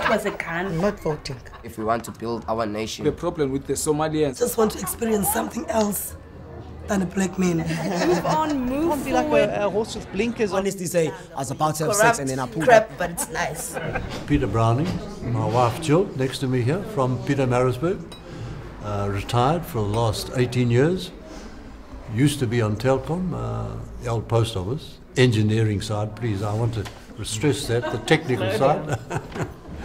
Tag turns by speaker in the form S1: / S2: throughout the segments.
S1: That was a cant.
S2: I'm not voting.
S3: If we want to build our nation.
S4: The problem with the Somalians.
S2: Just want to experience something else than a black man.
S1: Move on, move
S5: Can't be like a horse with blinkers on.
S6: Honestly say, I was about to have sex and then I pulled
S1: crap,
S6: up.
S1: but it's nice.
S7: Peter Browning, my wife Jill, next to me here, from Peter Marisburg. Retired for the last 18 years. Used to be on Telkom, the old post office. Engineering side, please, I want to stress that, the technical side.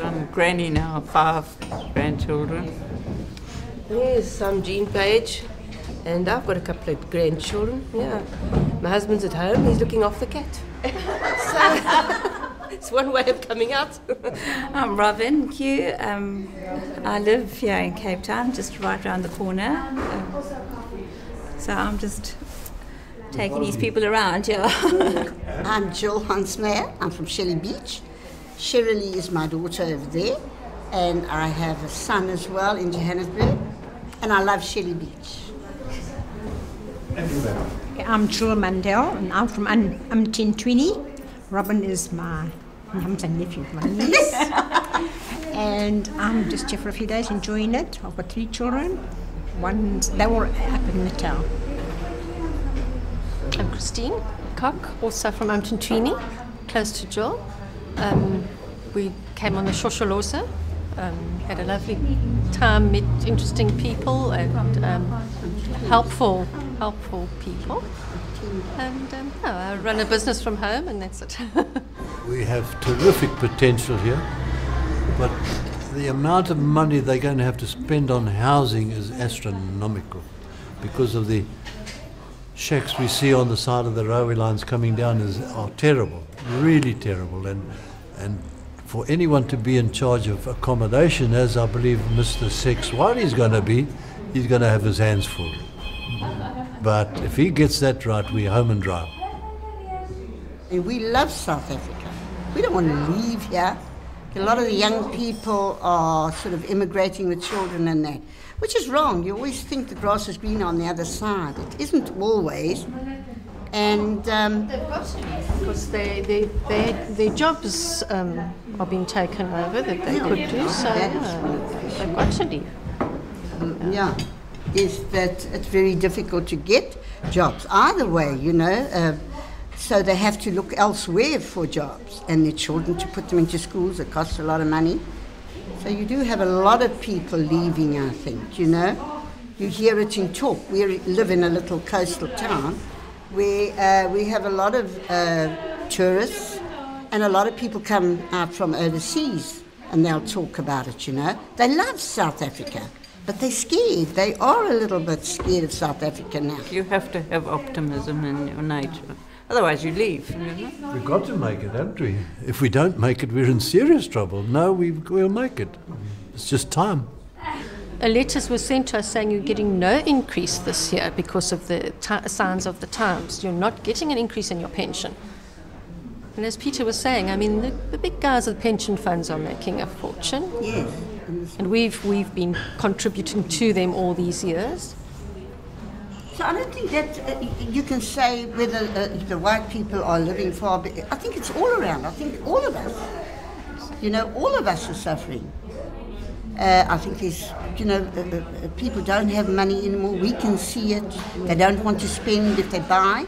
S8: I'm granny now, 5 grandchildren.
S9: Yes, I'm Jean Page, and I've got a couple of grandchildren, yeah. My husband's at home, he's looking after the cat. So, it's one way of coming out.
S10: I'm Robin Q. I live here in Cape Town, just right around the corner. So I'm just taking these people around, yeah.
S11: I'm Jill Hansmeyer. I'm from Shelley Beach. Shirley is my daughter over there, and I have a son as well in Johannesburg, and I love Shelley Beach.
S12: I'm Jill Mandel, and I'm from Tintwini. Robin is my nephew, my niece. And I'm just here for a few days enjoying it. I've got 3 children. They were up in the town.
S13: I'm Christine Cock, also from Tintwini, close to Jill. We came on the Shosholoza, had a lovely time, met interesting people and helpful people. And I run a business from home, and that's it.
S7: We have terrific potential here, but the amount of money they're going to have to spend on housing is astronomical because of the shacks we see on the side of the railway lines coming down are terrible, really terrible. And for anyone to be in charge of accommodation, as I believe Mr. Sex Wadi is going to be, he's going to have his hands full. But if he gets that right, we're home and dry.
S11: We love South Africa. We don't want to leave here. A lot of the young people are sort of immigrating with children and that, which is wrong. You always think the grass is greener on the other side. It isn't always. And
S13: they've got to, because their jobs are being taken over that they could do, so they've got to leave.
S11: Yeah, is that it's very difficult to get jobs either way, you know. So they have to look elsewhere for jobs, and their children to put them into schools. It costs a lot of money. So you do have a lot of people leaving, I think, you know. You hear it in talk. We live in a little coastal town where we have a lot of tourists, and a lot of people come out from overseas, and they'll talk about it, you know. They love South Africa, but they're scared. They are a little bit scared of South Africa now.
S8: You have to have optimism in your nature. Otherwise you leave. You know?
S7: We've got to make it, haven't we? If we don't make it, we're in serious trouble. No, we'll make it. It's just time.
S13: A letter was sent to us saying you're getting no increase this year because of the signs of the times. You're not getting an increase in your pension. And as Peter was saying, I mean, the big guys of the pension funds are making a fortune.
S11: Yes.
S13: And we've been contributing to them all these years.
S11: So I don't think that you can say whether the white people are living far, but I think it's all around. I think all of us, you know, all of us are suffering. I think there's, you know, people don't have money anymore. We can see it. They don't want to spend if they buy.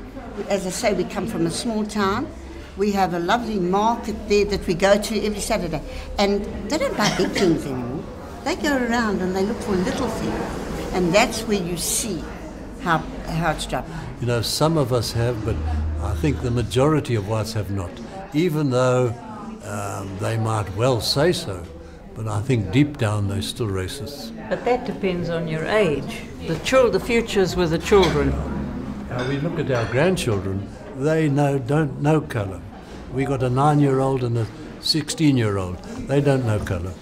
S11: As I say, we come from a small town. We have a lovely market there that we go to every Saturday. And they don't buy big things anymore. They go around and they look for little things. And that's where you see how it's done.
S7: You know, some of us have, but I think the majority of whites have not. Even though they might well say so, but I think deep down they're still racist.
S8: But that depends on your age. The future's with the children.
S7: Now we look at our grandchildren, they don't know colour. We got a 9-year-old and a 16-year-old. They don't know colour.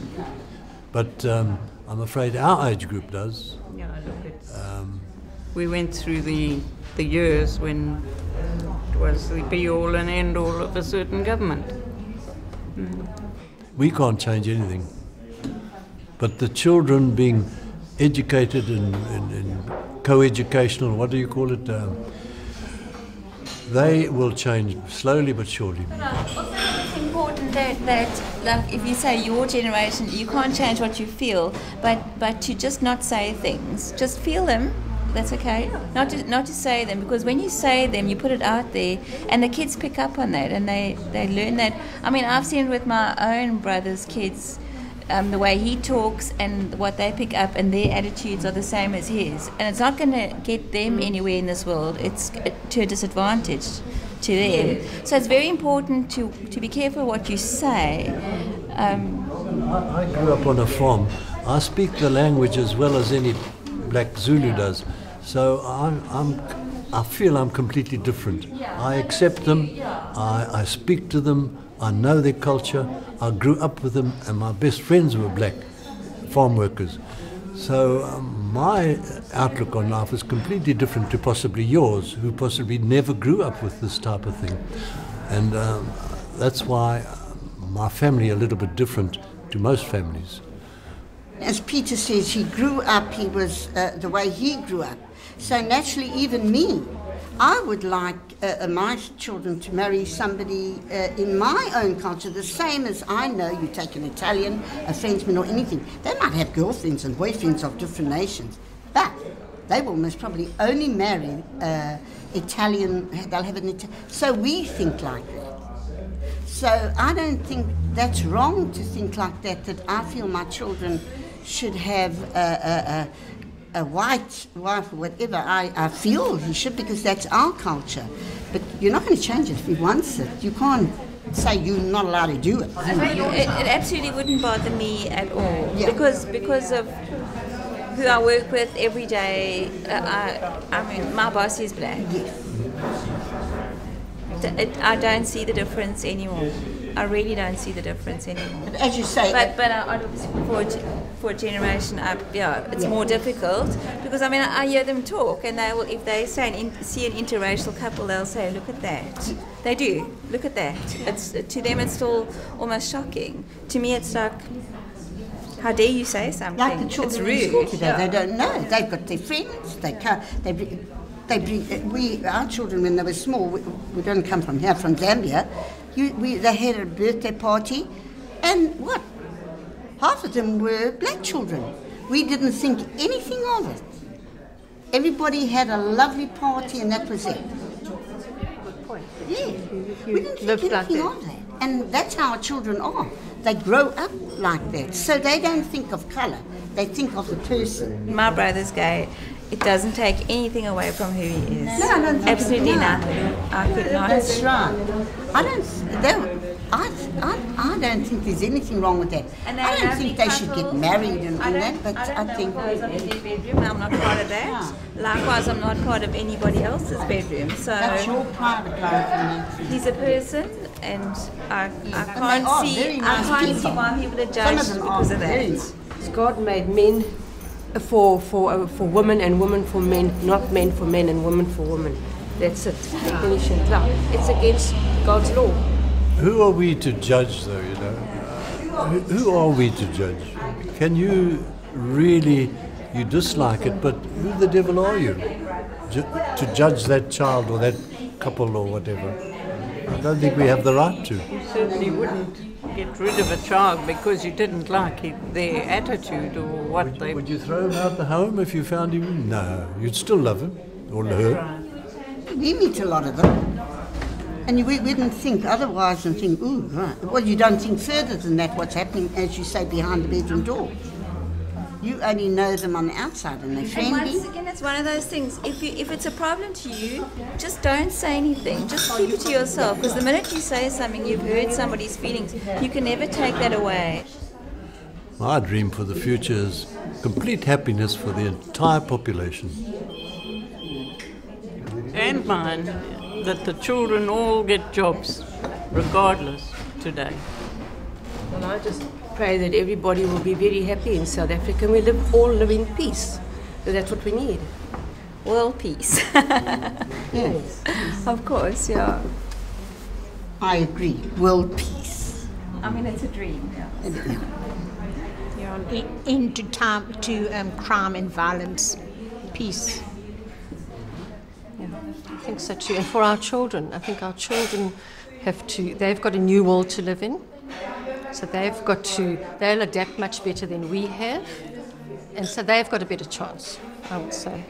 S7: But I'm afraid our age group does.
S8: Yeah, look, we went through the years when it was the be-all and end-all of a certain government.
S7: We can't change anything. But the children being educated in co-educational, what do you call it? They will change slowly but surely.
S10: Also, it's important think that like if you say your generation, you can't change what you feel, but to just not say things, just feel them. That's okay. Not to say them, because when you say them, you put it out there, and the kids pick up on that, and they learn that. I mean, I've seen it with my own brother's kids. The way he talks and what they pick up, and their attitudes are the same as his, and it's not going to get them anywhere in this world. It's to a disadvantage to them. So it's very important to be careful what you say.
S7: I grew up on a farm. I speak the language as well as any black Zulu does, so I feel I'm completely different. I accept them, I speak to them, I know their culture, I grew up with them, and my best friends were black farm workers. So my outlook on life is completely different to possibly yours, who possibly never grew up with this type of thing. And that's why my family are a little bit different to most families.
S11: As Peter says, he grew up, he was the way he grew up. So naturally, even me, I would like my children to marry somebody in my own culture, the same as I know. You take an Italian, a Frenchman or anything. They might have girlfriends and boyfriends of different nations, but they will most probably only marry Italian, they'll have an Italian. So we think like that. So I don't think that's wrong to think like that, that I feel my children should have a white wife or whatever. I feel he should, because that's our culture. But you're not going to change it if he wants it. You can't say you're not allowed to do it.
S10: It absolutely wouldn't bother me at all, because of who I work with every day. I mean, my boss is black.
S11: Yes.
S10: I don't see the difference anymore. I really don't see the difference anymore.
S11: But as you say,
S10: but obviously for a generation up, it's more difficult, because I mean I hear them talk, and they will, if they see an interracial couple, they'll say, "Look at that." They do. Look at that. It's to them, it's still almost shocking. To me, it's like, how dare you say something?
S11: Like the children
S10: it's rude.
S11: in school today, they don't know. They've got their friends. They can't. Our children, when they were small, we don't come from here, from Zambia. They had a birthday party, and what? Half of them were black children. We didn't think anything of it. Everybody had a lovely party, and that was it.
S13: Good point.
S11: Yeah, we didn't think anything of that. And that's how our children are. They grow up like that. So they don't think of colour. They think of the person.
S10: My brother's gay. It doesn't take anything away from who he is.
S11: No,
S10: absolutely nothing. I could not.
S11: That's right. I don't think there's anything wrong with that. I don't think they should get married and all that, but I think...
S10: I'm not part of that. Likewise, I'm not part of anybody else's bedroom. So
S11: that's your private life.
S10: He's a person, and I can't see why people are judged because of that.
S9: God made men for women and women for men, not men for men and women for women. That's it. Definition. It's against God's law.
S7: Who are we to judge, though, you know? Who are we to judge? Can you really, you dislike it, but who the devil are you to judge that child or that couple or whatever? I don't think we have the right to.
S8: You certainly wouldn't get rid of a child because you didn't like their attitude or what they...
S7: Would you throw him out the home if you found him? No, you'd still love him or her.
S11: Right. We meet a lot of them. And we didn't think otherwise and think, ooh, right. Well, you don't think further than that, what's happening, as you say, behind the bedroom door. You only know them on the outside and they're friendly.
S10: And once again, it's one of those things. If it's a problem to you, just don't say anything. Just keep it to yourself. Because the minute you say something, you've hurt somebody's feelings. You can never take that away.
S7: My dream for the future is complete happiness for the entire population.
S8: And mine, that the children all get jobs, regardless, today.
S9: Well, I just pray that everybody will be very happy in South Africa and we all live in peace. So that's what we need.
S10: World peace.
S11: Yes.
S10: Of course, yeah.
S11: I agree. World peace.
S10: I mean, it's a dream.
S12: End to crime and violence. Peace.
S13: I think so too. And for our children, I think our children they've got a new world to live in. So they'll adapt much better than we have, and so they've got a better chance, I would say.